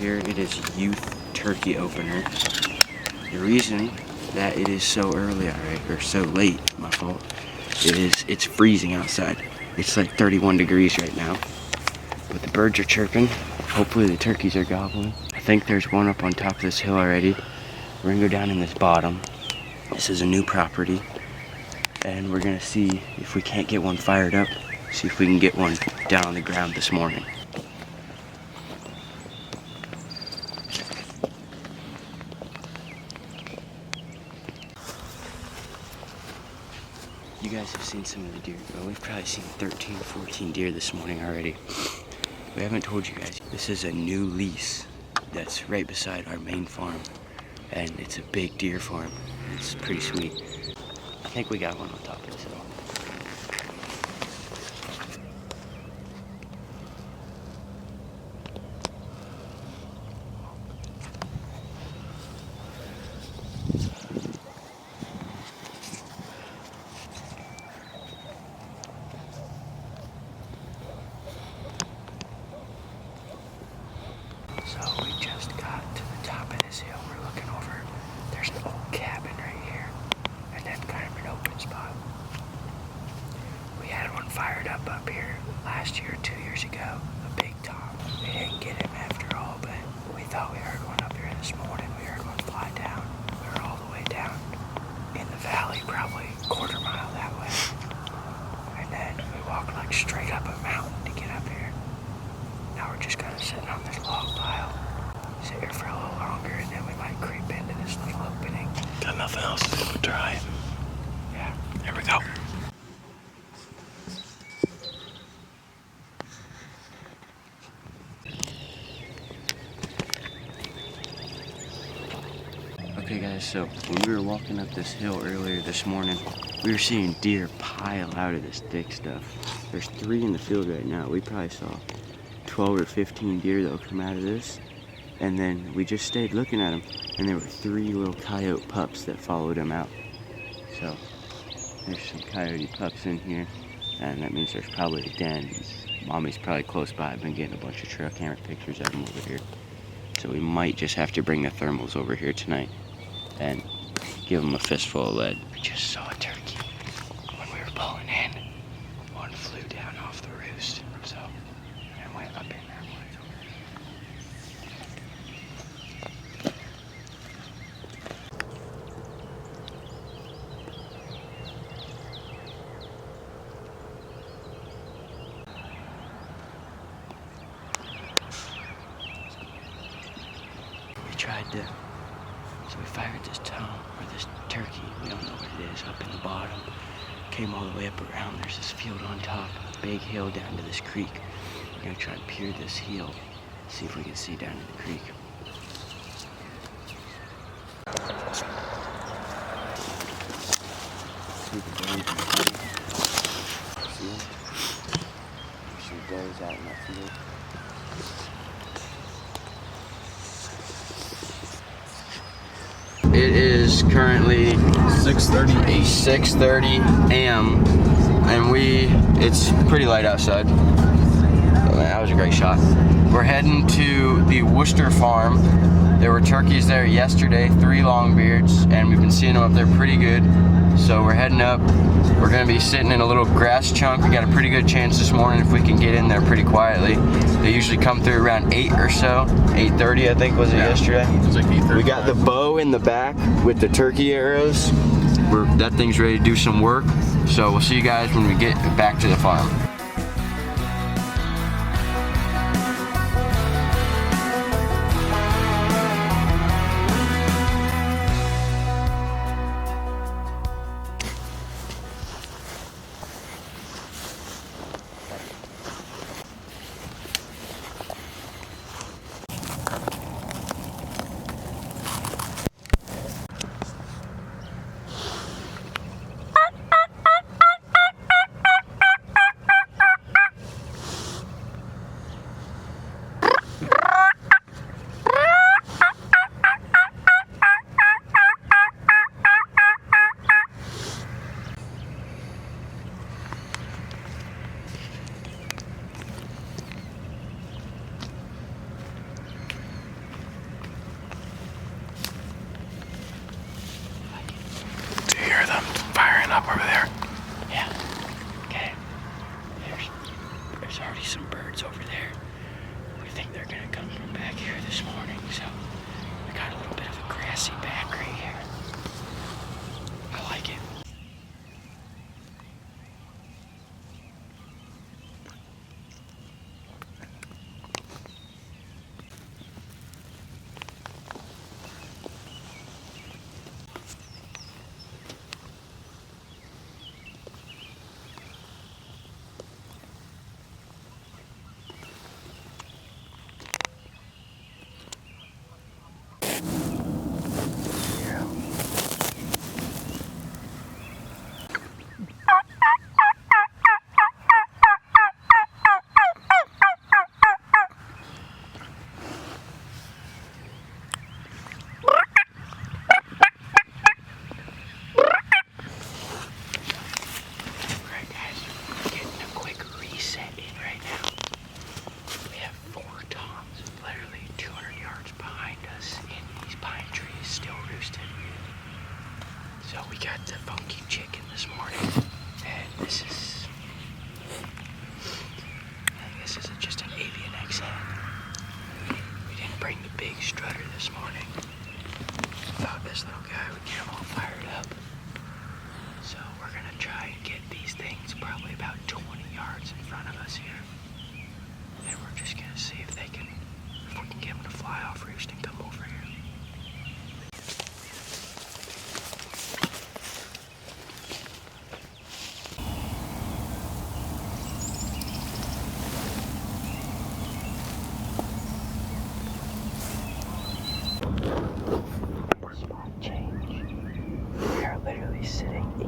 here. It is youth turkey opener. The reason that it is so early already, or so late, my fault, it's freezing outside. It's like 31 degrees right now. But the birds are chirping. Hopefully the turkeys are gobbling. I think there's one up on top of this hill already. We're gonna go down in this bottom. This is a new property. And we're gonna see if we can't get one fired up. See if we can get one down on the ground this morning. You guys have seen some of the deer go. We've probably seen 13, 14 deer this morning already. We haven't told you guys. This is a new lease that's right beside our main farm. And it's a big deer farm. It's pretty sweet. I think we got one on top of this hill. So we just got to the top of this hill. We're looking over. There's an old cabin right here, and then kind of an open spot. We had one fired up here last year, 2 years ago, a big top. We didn't get him after all, but we thought we heard one up here this morning. We heard one fly down. We were all the way down in the valley, probably a quarter mile that way. And then we walked like straight up a mountain to get up here. Now we're just kind of sitting on this log pile. Sit here for a little longer, and then we might creep into this little opening. Got nothing else to do but drive. Yeah. Here we go. Okay guys, so when we were walking up this hill earlier this morning, we were seeing deer pile out of this thick stuff. There's 3 in the field right now. We probably saw 12 or 15 deer that will come out of this. And then we just stayed looking at them, and there were 3 little coyote pups that followed them out. So there's some coyote pups in here, and that means there's probably a den. Mommy's probably close by. I've been getting a bunch of trail camera pictures of them over here. So we might just have to bring the thermals over here tonight and give them a fistful of lead. We just saw a turkey when we were pulling in. One flew down off the roost, so and went up in there. So we fired this tom, or this turkey, we don't know what it is, up in the bottom. Came all the way up around, there's this field on top, a big hill down to this creek. We're gonna try and peer this hill, see if we can see down to the creek. See the does out in the field. See them? There's some does out in that field. It is currently 6:30 a.m. and it's pretty light outside. Oh, man, that was a great shot. We're heading to the Worcester farm. There were turkeys there yesterday, 3 Longbeards, and we've been seeing them up there pretty good. So we're heading up. We're gonna be sitting in a little grass chunk. We got a pretty good chance this morning if we can get in there pretty quietly. They usually come through around 8 or so. 8:30 I think was it yesterday. It was like 8:30. We got the bow in the back with the turkey arrows. That thing's ready to do some work. So we'll see you guys when we get back to the farm.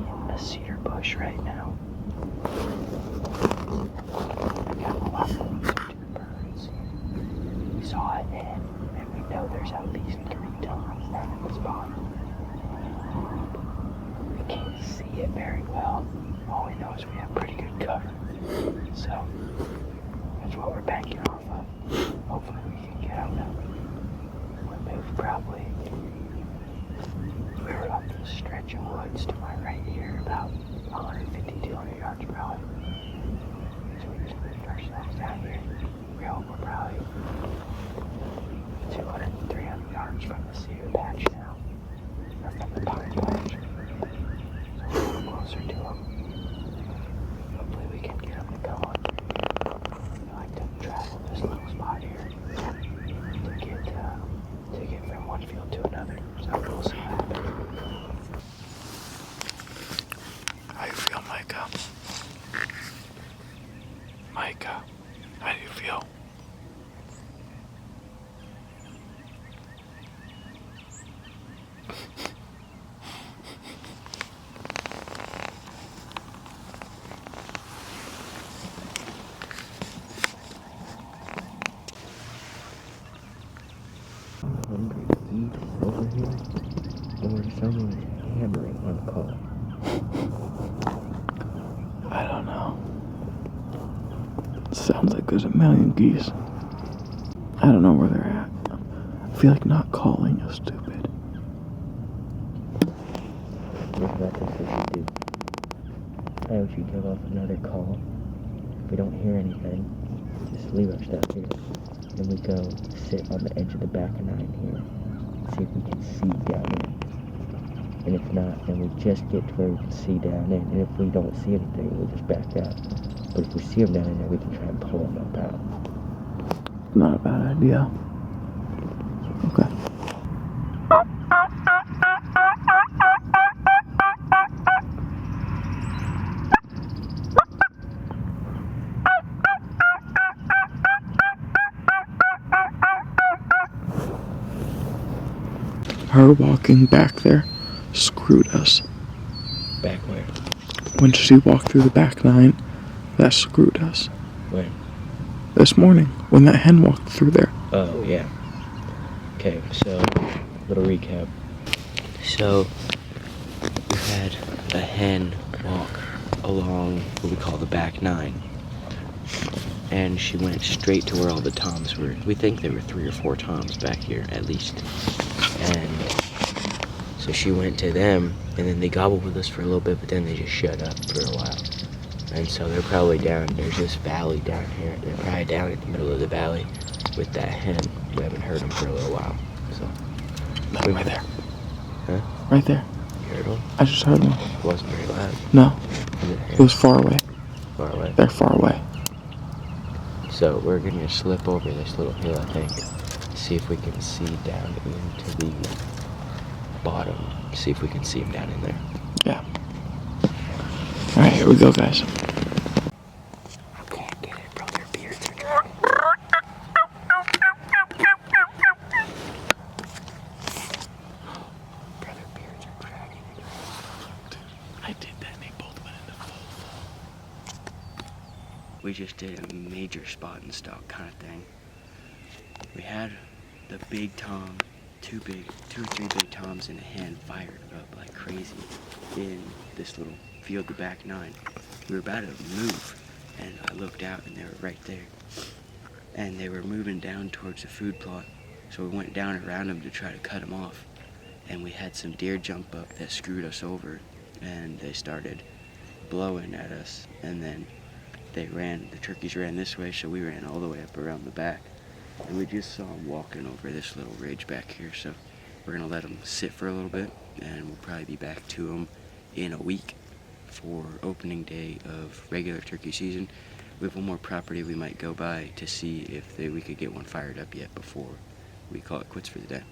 in a cedar bush right now. We got a lot of birds. We saw a hen, and we know there's at least 3 toms down in this spot. We can't see it very well. All we know is we have pretty good cover. So that's what we're banking off of. Hopefully we can get out now. We moved probably. We were up this stretch of woods to my right here, about 150, 200 yards probably. So we just moved ourselves down here. We hope we're probably 200, 300 yards from the cedar patch now. Or from the pine patch. So we're a little closer to them. Hopefully we can get them to come on through here. I like to travel this little spot here to get from one field to another. So we'll see what happens. How you feel, Micah? Micah, how do you feel? Hungry eat over here, or someone hammering on the call. I don't know. Sounds like there's a million geese. I don't know where they're at. I feel like not calling is stupid. What this we should do? How would you give off another call? If we don't hear anything, just leave our stuff here. Then we go sit on the edge of the back of 9 here. See if we can see down in. And if not, then we just get to where we can see down in. And if we don't see anything, we'll just back out. But if we see them down in there, we can try and pull them up out. Not a bad idea. Okay. Her walking back there screwed us. Back where? When she walked through the back 9, that screwed us. When? This morning, when that hen walked through there. Oh, yeah. Okay, so, little recap. So, we had a hen walk along what we call the back 9. And she went straight to where all the toms were. We think there were 3 or 4 toms back here, at least. And so she went to them, and then they gobbled with us for a little bit, but then they just shut up for a while. And so they're probably down, there's this valley down here. They're probably down in the middle of the valley with that hen. We haven't heard them for a little while. So No, right there. Huh? Right there. You heard one? I just heard one. It wasn't very loud. No, Was it was far away. far away? They're far away. So we're gonna slip over this little hill, I think. See if we can see down into the bottom. See if we can see them down in there. Yeah. Alright, here we go, guys. I can't get it, bro. Their beards are dragging. Brother, beards are dragging. I did that and they both went into full. We just did a major spot and stalk kind of thing. We had the big tom, 2 or 3 big toms and a hen fired up like crazy in this little field, the back 9. We were about to move, and I looked out and they were right there. And they were moving down towards the food plot, so we went down around them to try to cut them off. And we had some deer jump up that screwed us over, and they started blowing at us, and then the turkeys ran this way, so we ran all the way up around the back. And we just saw them walking over this little ridge back here, so we're gonna let them sit for a little bit, and we'll probably be back to them in a week for opening day of regular turkey season. We have one more property we might go by to see if we could get one fired up yet before we call it quits for the day.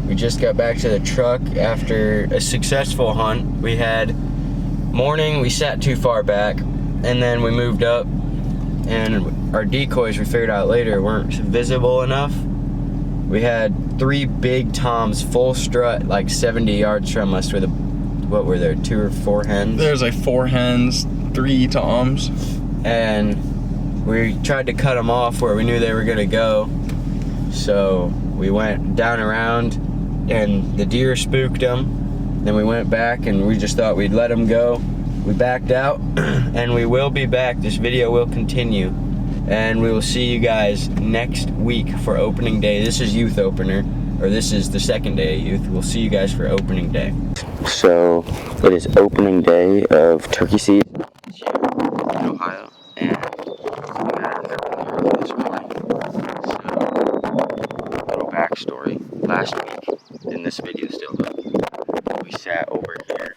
We just got back to the truck after a successful hunt. We had morning, we sat too far back, and then we moved up and our decoys, we figured out later, weren't visible enough. We had 3 big toms full strut like 70 yards from us with what were there, 2 or 4 hens? There's like 4 hens, 3 toms. And we tried to cut them off where we knew they were gonna go. So we went down around and the deer spooked them. Then we went back and we just thought we'd let them go. We backed out and we will be back. This video will continue and we will see you guys next week for opening day. This is youth opener, or this is the second day of youth. We'll see you guys for opening day. So it is opening day of turkey season here in Ohio, and we got here really early this morning. So, a little backstory. Last week, in this video still though, we sat over here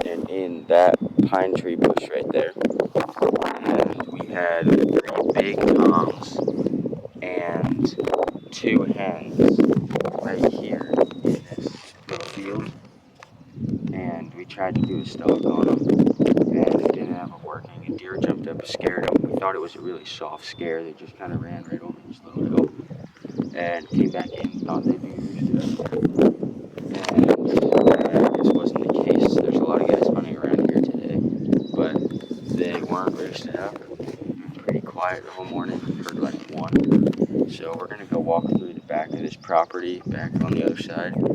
and in that pine tree bush right there, and we had 3 big toms and 2 hens right here in this little field, and we tried to do a stalk on them, and it didn't have it working. A deer jumped up and scared them. We thought it was a really soft scare. They just kind of ran right over this little hill and came back in and thought they'd be roosted up there. And this wasn't the case. There's a lot of guys hunting around here today, but they weren't roosted up. Pretty quiet the whole morning. We heard like 1. So we're gonna go walk through the back of this property, back on the other side. And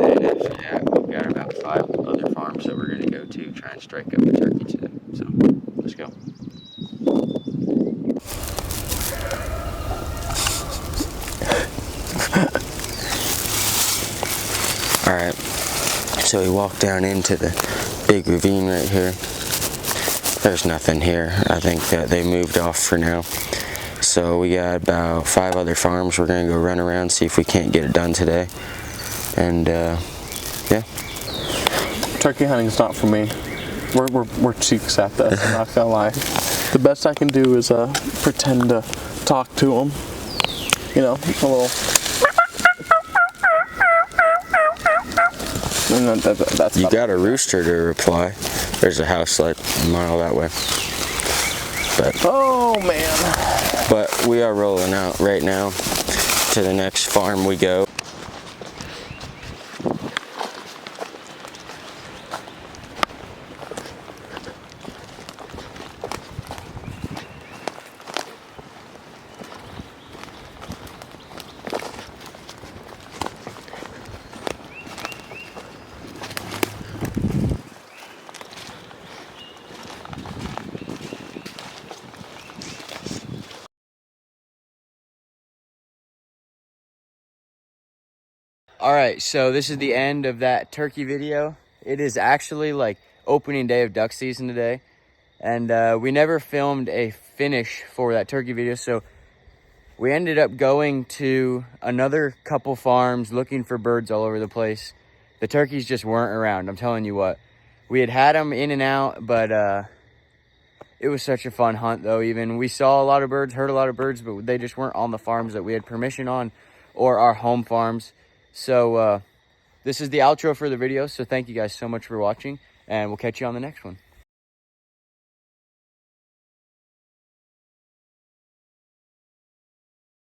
then after that, we've got about 5 other farms that we're gonna go to, try and strike up a turkey to them. So let's go. Alright, so we walked down into the big ravine right here. There's nothing here. I think that they moved off for now. So we got about 5 other farms. We're gonna go run around, see if we can't get it done today. And yeah. Turkey hunting's not for me. We're cheeks at this, I'm not gonna lie. The best I can do is pretend to talk to them. You know, a little. And that's you got a rooster to reply. There's a house like a mile that way. But oh man. But we are rolling out right now to the next farm we go. Alright, so this is the end of that turkey video. It is actually like opening day of duck season today. And we never filmed a finish for that turkey video, so we ended up going to another couple farms looking for birds all over the place. The turkeys just weren't around, I'm telling you what. We had them in and out, but it was such a fun hunt though. Even we saw a lot of birds, heard a lot of birds, but they just weren't on the farms that we had permission on or our home farms. So this is the outro for the video. So thank you guys so much for watching, and we'll catch you on the next one.